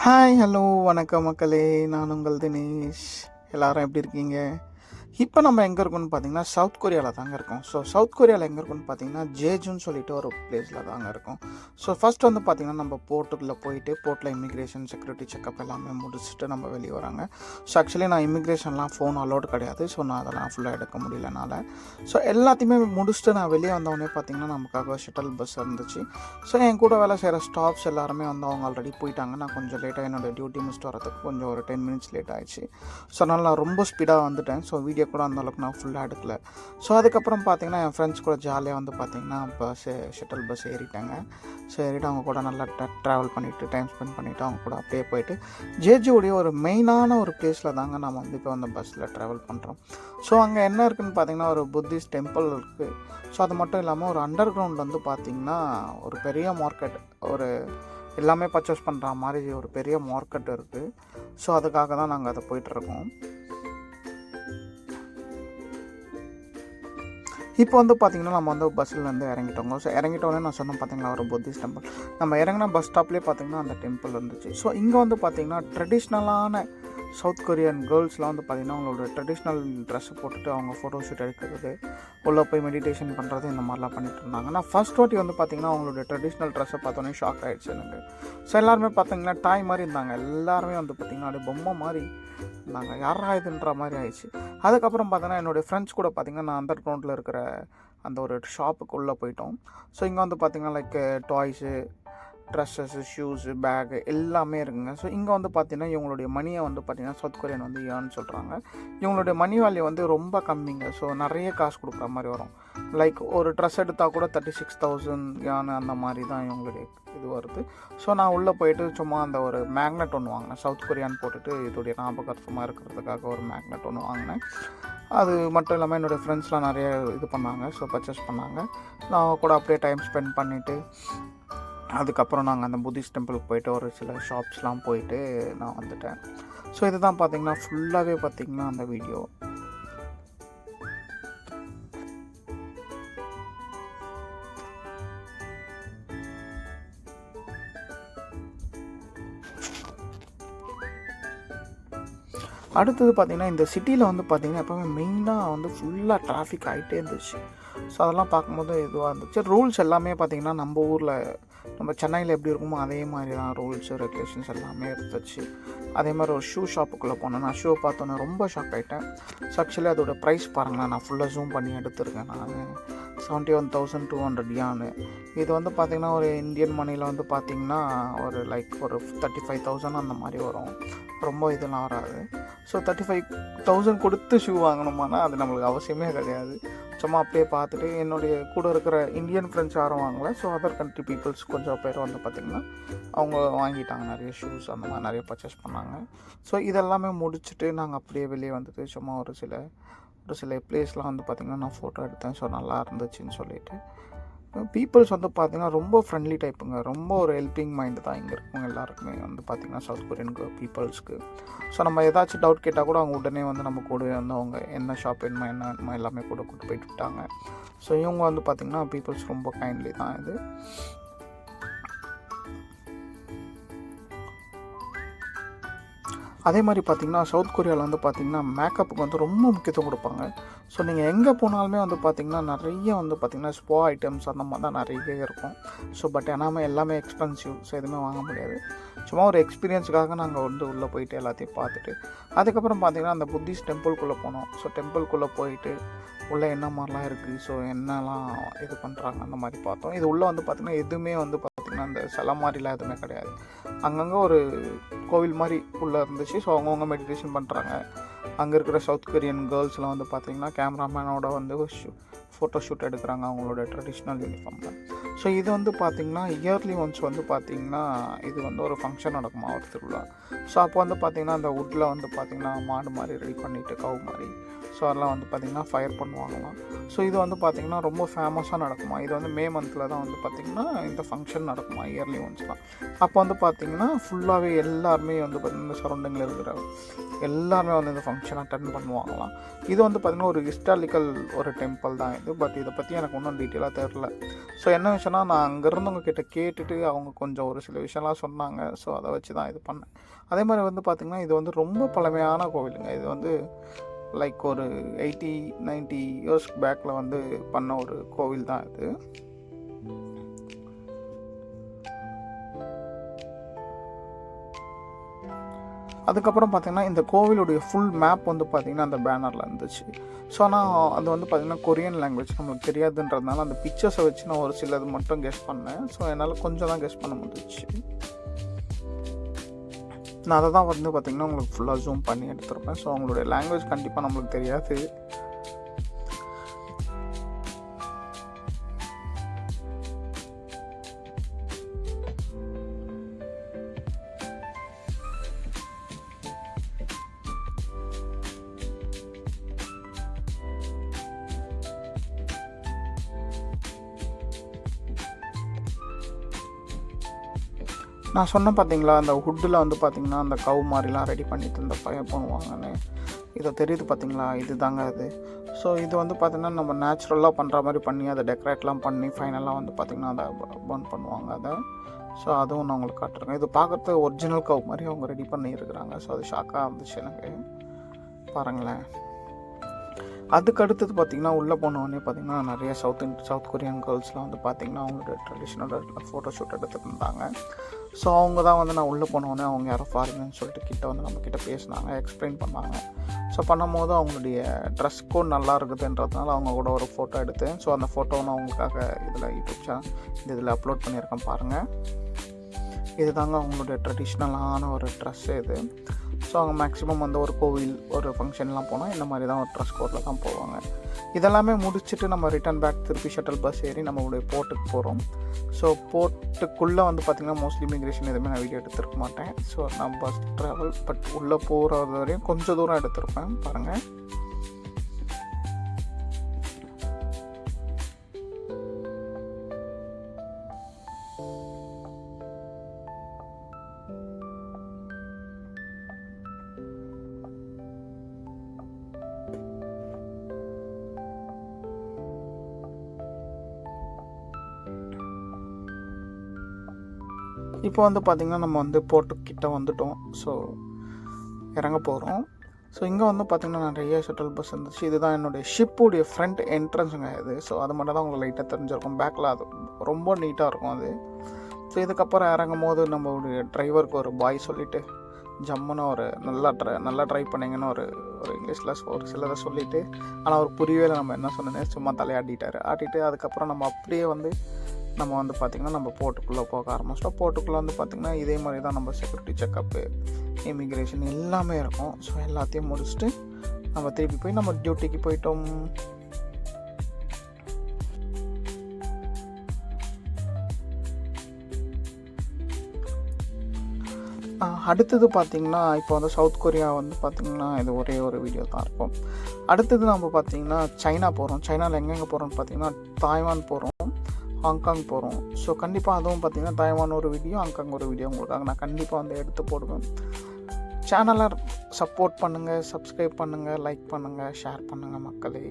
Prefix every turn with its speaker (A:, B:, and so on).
A: Hi, hello, வணக்கம் மக்களே. நான் உங்கள் தினேஷ். எல்லாரும் எப்படி இருக்கீங்க? இப்போ நம்ம எங்கே இருக்கோம்னு பார்த்தீங்கன்னா, சவுத் கொரியாவில் தாங்க இருக்கோம். ஸோ சவுத் கொரியாவில் எங்கே இருக்கோம்னு பார்த்தீங்கன்னா, ஜேஜுன்னு சொல்லிட்டு ஒரு பிளேஸில் தாங்க இருக்கோம். ஸோ ஃபஸ்ட் வந்து பார்த்திங்கன்னா, நம்ம போர்ட்டுக்குள்ளே போயிட்டு போர்ட்டில் இமிக்ரேஷன் செக்யூரிட்டி செக்அப் எல்லாமே முடிச்சுட்டு நம்ம வெளியே வராங்க. ஸோ ஆக்சுவலி நான் இமிக்ரேஷன்லாம் ஃபோன் அலோடு கிடையாது. ஸோ நான் அதெல்லாம் ஃபுல்லாக எடுக்க முடியலனால ஸோ எல்லாத்தையுமே முடிச்சுட்டு நான் வெளியே வந்தவொடனே பார்த்திங்கன்னா, நமக்காக ஷட்டல் பஸ் இருந்துச்சு. ஸோ என் கூட வேலை செய்கிற ஸ்டாஃப்ஸ் எல்லாருமே வந்து அவங்க ஆல்ரெடி போயிட்டாங்க. நான் கொஞ்சம் லேட்டாக என்னோடய டியூட்டி முடிச்சுட்டு வரதுக்கு கொஞ்சம் ஒரு 10 மினிட்ஸ் லேட் ஆகிடுச்சு. ஸோ அதனால் நான் ரொம்ப ஸ்பீடாக வந்துட்டேன். ஸோ வீடியோ கூட அந்தளவுக்கு நான் ஃபுல்லாக எடுக்கல. ஸோ அதுக்கப்புறம் பார்த்திங்கன்னா என் ஃப்ரெண்ட்ஸ் கூட ஜாலியாக வந்து பார்த்திங்கன்னா ஷட்டல் பஸ் ஏறிட்டாங்க. ஸோ ஏறிட்டு அவங்க கூட நல்லா ட்ராவல் பண்ணிவிட்டு டைம் ஸ்பெண்ட் பண்ணிவிட்டு அவங்க கூட அப்படியே போயிட்டு ஜேஜுடைய ஒரு மெயினான ஒரு பிளேஸில் தாங்க நம்ம வந்து இப்போ அந்த பஸ்ஸில் ட்ராவல் பண்ணுறோம். ஸோ அங்கே என்ன இருக்குதுன்னு பார்த்திங்கன்னா ஒரு புத்திஸ்ட் டெம்பிள் இருக்குது. ஸோ அது மட்டும் இல்லாமல் ஒரு அண்டர் கிரவுண்ட் வந்து பார்த்திங்கன்னா ஒரு பெரிய மார்க்கெட், ஒரு எல்லாமே பர்ச்சேஸ் பண்ணுற மாதிரி ஒரு பெரிய மார்க்கெட் இருக்குது. ஸோ அதுக்காக தான் நாங்கள் அதை போயிட்டுருக்கோம். இப்போ வந்து பார்த்திங்கன்னா நம்ம வந்து பஸ்ஸில் இறங்கிட்டோங்க. ஸோ இறங்கிட்டோன்னே நான் சொன்னேன் பார்த்திங்களா ஒரு புத்திஸ்ட் டெம்பிள். நம்ம இறங்கினா பஸ் ஸ்டாப்லேயே பார்த்திங்கன்னா அந்த டெம்பிள் இருந்துச்சு. ஸோ இங்கே வந்து பார்த்திங்கன்னா ட்ரெடிஷ்னலான சவுத் கொரியன் கேர்ள்ஸ்லாம் வந்து பார்த்திங்கன்னா அவங்களோட ட்ரெடிஷ்னல் ட்ரெஸ்ஸை போட்டுட்டு அவங்க ஃபோட்டோ ஷூட் எடுக்கிறது, உள்ளே போய் மெடிடேஷன் பண்ணுறது, இந்த மாதிரிலாம் பண்ணிட்டு இருந்தாங்க. நான் ஃபஸ்ட் வாட்டி வந்து பார்த்திங்கன்னா அவங்களோட ட்ரெடிஷ்னல் ட்ரெஸ்ஸை பார்த்தோன்னே ஷாக் ஆகிடுச்சு எனக்கு. ஸோ எல்லாருமே பார்த்திங்கன்னா டாய் மாதிரி இருந்தாங்க. எல்லாருமே வந்து பார்த்திங்கன்னா அப்படியே பொம்மை மாதிரி இருந்தாங்க. யாரா இதுன்ற மாதிரி ஆயிடுச்சு. அதுக்கப்புறம் பார்த்தோன்னா என்னுடைய ஃப்ரெண்ட்ஸ் கூட பார்த்திங்கன்னா நான் அண்டர் கிரவுண்டில் இருக்கிற அந்த ஒரு ஷாப்புக்குள்ளே போயிட்டோம். ஸோ இங்கே வந்து பார்த்திங்கன்னா like toys, dresses, shoes, bag எல்லாமே இருக்குங்க. ஸோ இங்கே வந்து பார்த்திங்கன்னா இவங்களுடைய மணியை வந்து பார்த்திங்கன்னா சவுத் கொரியன் வந்து ஏர்ன்னு சொல்கிறாங்க. இவங்களுடைய மணி வேல்யூ வந்து ரொம்ப கம்மிங்க. ஸோ நிறைய காசு கொடுக்குற மாதிரி வரும். லைக் ஒரு ட்ரெஸ் எடுத்தால் கூட 36,000 யான் அந்த மாதிரி தான் இவங்களுடைய இது வருது. ஸோ நான் உள்ளே போயிட்டு சும்மா அந்த ஒரு மேக்னெட் ஒன்று வாங்கினேன். சவுத் கொரியான்னு போட்டுட்டு இதோடைய ஞாபகார்த்தமாக இருக்கிறதுக்காக ஒரு மேக்னெட் ஒன்று வாங்கினேன். அது மட்டும் இல்லாமல் என்னுடைய ஃப்ரெண்ட்ஸ்லாம் நிறைய இது பண்ணாங்க. ஸோ பர்ச்சேஸ் பண்ணாங்க. நான் கூட அப்படியே டைம் ஸ்பெண்ட் பண்ணிவிட்டு அதுக்கப்புறம் நாங்கள் அந்த புத்திஸ்ட் டெம்பிளுக்கு போயிட்டு ஒரு சில ஷாப்ஸ்லாம் போயிட்டு நான் வந்துட்டேன். ஸோ இது தான் பார்த்திங்கன்னா ஃபுல்லாகவே பார்த்திங்கன்னா அந்த வீடியோ. அடுத்தது பார்த்திங்கன்னா இந்த சிட்டியில் வந்து பார்த்திங்கன்னா எப்போவுமே மெயினாக வந்து ஃபுல்லாக டிராஃபிக் ஆகிட்டே இருந்துச்சு. ஸோ அதெல்லாம் பார்க்கும்போது இதுவாக இருந்துச்சு. ரூல்ஸ் எல்லாமே பார்த்திங்கன்னா நம்ம ஊரில் நம்ம சென்னையில் எப்படி இருக்குமோ அதே மாதிரி தான் ரூல்ஸு ரெகுலேஷன்ஸ் எல்லாமே இருந்துச்சு. அதே மாதிரி ஒரு ஷூ ஷாப்புக்குள்ளே போனேன். நான் ஷூ பார்த்தோன்னே ரொம்ப ஷாக் ஆகிட்டேன். ஸோ ஆக்சுவலி அதோட ப்ரைஸ் பாருங்களேன், நான் ஃபுல்லாக ஜூம் பண்ணி எடுத்திருக்கேன். நான் 71,200 யானு. இது வந்து பார்த்திங்கன்னா ஒரு இந்தியன் மணியில் வந்து பார்த்திங்கன்னா ஒரு லைக் ஒரு 35,000 அந்த மாதிரி வரும். ரொம்ப இதெல்லாம் வராது. ஸோ 35,000 கொடுத்து ஷூ வாங்கணுமானா அது நம்மளுக்கு அவசியமே கிடையாது. சும்மா அப்படியே பார்த்துட்டு என்னுடைய கூட இருக்கிற இந்தியன் ஃப்ரெண்ட்ஸ் யாரும் வாங்கலை. ஸோ அதர் கண்ட்ரி பீப்புள்ஸ் கொஞ்சம் பேர் வந்து பார்த்திங்கன்னா அவங்க வாங்கிட்டாங்க. நிறைய ஷூஸ் அந்த மாதிரி நிறைய பர்ச்சேஸ் பண்ணாங்க. ஸோ இதெல்லாமே முடிச்சுட்டு நாங்கள் அப்படியே வெளியே வந்துட்டு சும்மா ஒரு சில பிளேஸ்லாம் வந்து பார்த்திங்கன்னா நான் ஃபோட்டோ எடுத்தேன். ஸோ நல்லா இருந்துச்சுன்னு சொல்லிட்டு பீப்புள்ஸ் வந்து பார்த்திங்கன்னா ரொம்ப ஃப்ரெண்ட்லி டைப்புங்க. ரொம்ப ஒரு ஹெல்பிங் மைண்டு தான் இங்கே இருக்கவங்க எல்லாருக்குமே வந்து பார்த்திங்கன்னா சவுத் கொரியனுக்கு பீப்புள்ஸ்க்கு. ஸோ நம்ம ஏதாச்சும் டவுட் கேட்டால் கூட அவங்க உடனே வந்து நம்ம கூடவே வந்து அவங்க என்ன ஷாப் என்ன எல்லாமே கூட கூட்டு போயிட்டு விட்டாங்க. ஸோ இவங்க வந்து பார்த்திங்கன்னா பீப்புள்ஸ் ரொம்ப கைண்ட்லி தான் இது. அதே மாதிரி பார்த்திங்கன்னா சவுத் கொரியாவில் வந்து பார்த்திங்கன்னா மேக்கப்புக்கு வந்து ரொம்ப முக்கியத்துவம் கொடுப்பாங்க. ஸோ நீங்கள் எங்கே போனாலுமே வந்து பார்த்திங்கன்னா நிறைய வந்து பார்த்திங்கன்னா ஸ்பா ஐட்டம்ஸ் அந்த மாதிரி தான் நிறைய இருக்கும். ஸோ பட் எல்லாமே எக்ஸ்பென்சிவ். ஸோ எதுவுமே வாங்க முடியாது. சும்மா ஒரு எக்ஸ்பீரியன்ஸுக்காக நாங்கள் வந்து உள்ளே போயிட்டு எல்லாத்தையும் பார்த்துட்டு அதுக்கப்புறம் பார்த்திங்கன்னா அந்த புத்திஸ்ட் டெம்பிள்குள்ளே போனோம். ஸோ டெம்பிள்குள்ளே போயிட்டு உள்ளே என்ன மாதிரிலாம் இருக்குது, ஸோ என்னெல்லாம் இது பண்ணுறாங்க அந்த மாதிரி பார்த்தோம். இது உள்ளே வந்து பார்த்திங்கன்னா எதுவுமே வந்து பார்த்திங்கன்னா அந்த சிலை மாதிரிலாம் எதுவுமே கிடையாது. அங்கங்கே ஒரு கோவில் மாதிரி உள்ளே இருந்துச்சு. ஸோ அவங்கவுங்க மெடிடேஷன் பண்ணுறாங்க. அங்கே இருக்கிற சவுத் கொரியன் கேர்ள்ஸ்லாம் வந்து பார்த்திங்கன்னா கேமராமேனோட வந்து ஃபோட்டோ ஷூட் எடுக்கிறாங்க அவங்களோட ட்ரெடிஷ்னல் யூனிஃபார்மில். ஸோ இது வந்து பார்த்திங்கன்னா இயர்லி ஒன்ஸ் வந்து பார்த்திங்கன்னா இது வந்து ஒரு ஃபங்க்ஷன் நடக்குமா ஒரு திருவிழா. ஸோ அப்போ வந்து பார்த்திங்கன்னா அந்த வுட்டில் வந்து பார்த்திங்கன்னா மாடு மாதிரி ரெடி பண்ணிவிட்டு கவு மாதிரி ஸோ அதெல்லாம் வந்து பார்த்திங்கன்னா ஃபயர் பண்ணுவாங்களாம். ஸோ இது வந்து பார்த்திங்கன்னா ரொம்ப ஃபேமஸாக நடக்குமா. இது வந்து மே மந்தில் தான் வந்து பார்த்திங்கன்னா இந்த ஃபங்க்ஷன் நடக்குமா இயர்லி ஒன்ஸ்லாம். அப்போ வந்து பார்த்திங்கன்னா ஃபுல்லாகவே எல்லாருமே வந்து பார்த்திங்கன்னா இந்த சரௌண்டிங்கில் இருக்கிற எல்லாருமே வந்து இந்த ஃபங்க்ஷன் அட்டன் பண்ணுவாங்களாம். இது வந்து பார்த்திங்கன்னா ஒரு ஹிஸ்டாரிக்கல் ஒரு டெம்பிள் தான் இது. பட் இதை பற்றி எனக்கு ஒன்றும் டீட்டெயிலாக தெரில. ஸோ என்ன விஷயம் இருந்துச்சுன்னா நான் அங்கே இருந்தவங்க கிட்ட கேட்டுட்டு அவங்க கொஞ்சம் ஒரு சில விஷயம்லாம் சொன்னாங்க. ஸோ அதை வச்சு தான் இது பண்ணேன். அதே மாதிரி வந்து பார்த்திங்கன்னா இது வந்து ரொம்ப பழமையான கோவிலுங்க. இது வந்து லைக் ஒரு 80-90 இயர்ஸ் பேக்கில் வந்து பண்ண ஒரு கோவில் தான் இது. அதுக்கப்புறம் பார்த்திங்கன்னா இந்த கோவிலுடைய ஃபுல் மேப் வந்து பார்த்திங்கன்னா அந்த பேனரில் இருந்துச்சு. ஸோ ஆனால் அது வந்து பார்த்திங்கன்னா கொரியன் லாங்குவேஜ் நம்மளுக்கு தெரியாதுன்றதுனால அந்த பிக்சர்ஸை வச்சு நான் ஒரு சிலது மட்டும் கெஸ் பண்ணேன். ஸோ என்னால் கொஞ்சம் தான் கெஸ் பண்ண முடிஞ்சிச்சு. நான் அதை தான் வந்து பார்த்திங்கன்னா உங்களுக்கு ஃபுல்லாக ஜூம் பண்ணி எடுத்துருப்பேன். ஸோ அவங்களுடைய லாங்குவேஜ் கண்டிப்பாக நம்மளுக்கு தெரியாது. நான் சொன்னேன் பார்த்தீங்களா, அந்த ஹுட்டில் வந்து பார்த்திங்கன்னா அந்த கவு மாதிரிலாம் ரெடி பண்ணிட்டு இந்த பையன் பண்ணுவாங்கன்னு. இதை தெரியுது பார்த்தீங்களா, இது தாங்க அது. ஸோ இது வந்து பார்த்திங்கன்னா நம்ம நேச்சுரலாக பண்ணுற மாதிரி பண்ணி அதை டெக்கரேட்லாம் பண்ணி ஃபைனலாக வந்து பார்த்திங்கன்னா அதை பர்ன் பண்ணுவாங்க அதை. ஸோ அதுவும் நான் உங்களுக்கு காட்டுறேன். இது பார்க்குறதுக்கு ஒரிஜினல் கவு மாதிரி அவங்க ரெடி பண்ணியிருக்கிறாங்க. ஸோ அது ஷாக்காக இருந்துச்சு எனக்கு. பாருங்களேன். அதுக்கு அடுத்தது பார்த்திங்கன்னா உள்ளே போனோடனே பார்த்திங்கன்னா நிறைய சவுத் கொரியன் கேர்ள்ஸ்லாம் வந்து பார்த்திங்கன்னா அவங்களோட ட்ரெடிஷ்னல் ஃபோட்டோ ஷூட் எடுத்துகிட்டு இருந்தாங்க. ஸோ அவங்க தான் வந்து நான் உள்ளே போனோடனே அவங்க யாரோ ஃபாரின்னு சொல்லிட்டு கிட்ட வந்து நம்மக்கிட்ட பேசினாங்க, எக்ஸ்பிளைன் பண்ணாங்க. ஸோ பண்ணும்போது அவங்களுடைய ட்ரெஸ் கோட் நல்லா இருக்குதுன்றதுனால அவங்க கூட ஒரு ஃபோட்டோ எடுத்தேன். ஸோ அந்த ஃபோட்டோ நான் அவங்களுக்காக இதில் யூடியூப் சேனல் இதில் அப்லோட் பண்ணியிருக்கேன் பாருங்கள். இது தாங்க அவங்களுடைய ட்ரெடிஷ்னலான ஒரு ட்ரெஸ்ஸு இது. ஸோ அவங்க மேக்ஸிமம் வந்து ஒரு கோவில் ஒரு ஃபங்க்ஷன்லாம் போனால் இந்த மாதிரி தான் ஒரு ட்ரெஸ் கோடில் தான் போவாங்க. இதெல்லாமே முடிச்சுட்டு நம்ம ரிட்டன் பேக் திருப்பி ஷட்டல் பஸ் ஏறி நம்மளுடைய போர்ட்டுக்கு போகிறோம். ஸோ போர்ட்டுக்குள்ளே வந்து பார்த்திங்கன்னா மோஸ்ட்லி இமிக்ரேஷன் எதுவுமே நான் வீடியோ எடுத்துருக்க மாட்டேன். ஸோ நான் பஸ் ட்ராவல் பட் உள்ளே போகிறது வரையும் கொஞ்சம் தூரம் எடுத்திருப்பேன் பாருங்கள். இப்போ வந்து பார்த்திங்கன்னா நம்ம வந்து போர்ட்டுக்கிட்ட வந்துட்டோம். ஸோ இறங்க போகிறோம். ஸோ இங்கே வந்து பார்த்திங்கன்னா நிறைய ஷட்டல் பஸ் இருந்துச்சு. இதுதான் என்னுடைய ஷிப்புடைய ஃப்ரண்ட் என்ட்ரன்ஸுங்க இது. ஸோ அது மட்டும் தான் உங்களுக்கு லைட்டாக தெரிஞ்சிருக்கும். பேக்கில் அது ரொம்ப நீட்டாக இருக்கும் அது. ஸோ இதுக்கப்புறம் இறங்கும் போது நம்மளுடைய டிரைவருக்கு ஒரு பாய் சொல்லிவிட்டு ஜம்முன்னு ஒரு நல்லா ட்ரை பண்ணிங்கன்னு ஒரு இங்கிலீஷில் ஒரு சிலதை சொல்லிவிட்டு, ஆனால் அவர் புரியவே நம்ம என்ன சொன்னேன்னு சும்மா ஆட்டிட்டு அதுக்கப்புறம் நம்ம அப்படியே வந்து நம்ம வந்து பார்த்திங்கன்னா நம்ம போர்ட்டுக்குள்ளே போக ஆரம்பிச்சிட்டோம். போர்ட்டுக்குள்ளே வந்து பார்த்திங்கன்னா இதே மாதிரி தான் நம்ம செக்யூரிட்டி செக்கப்பு, இமிக்ரேஷன் எல்லாமே இருக்கும். ஸோ எல்லாத்தையும் முடிச்சுட்டு நம்ம திருப்பி போய் நம்ம டியூட்டிக்கு போயிட்டோம். அடுத்தது பார்த்திங்கன்னா இப்போ வந்து சவுத் கொரியா வந்து பார்த்திங்கன்னா இது ஒரே ஒரு வீடியோ தான் இருக்கும். அடுத்தது நம்ம பார்த்திங்கன்னா சைனா போகிறோம். சைனாவில் எங்கெங்கே போகிறோம்னு பார்த்திங்கன்னா தாய்வான் போகிறோம், ஹாங்காங் போகிறோம். ஸோ கண்டிப்பாக அதுவும் பார்த்திங்கன்னா தாய்வான் ஒரு வீடியோ, ஹாங்காங் ஒரு வீடியோ உங்களுக்காக நான் கண்டிப்பாக வந்து எடுத்து போடுவேன். சேனலை சப்போர்ட் பண்ணுங்கள், சப்ஸ்கிரைப் பண்ணுங்கள், லைக் பண்ணுங்கள், ஷேர் பண்ணுங்கள் மக்களே.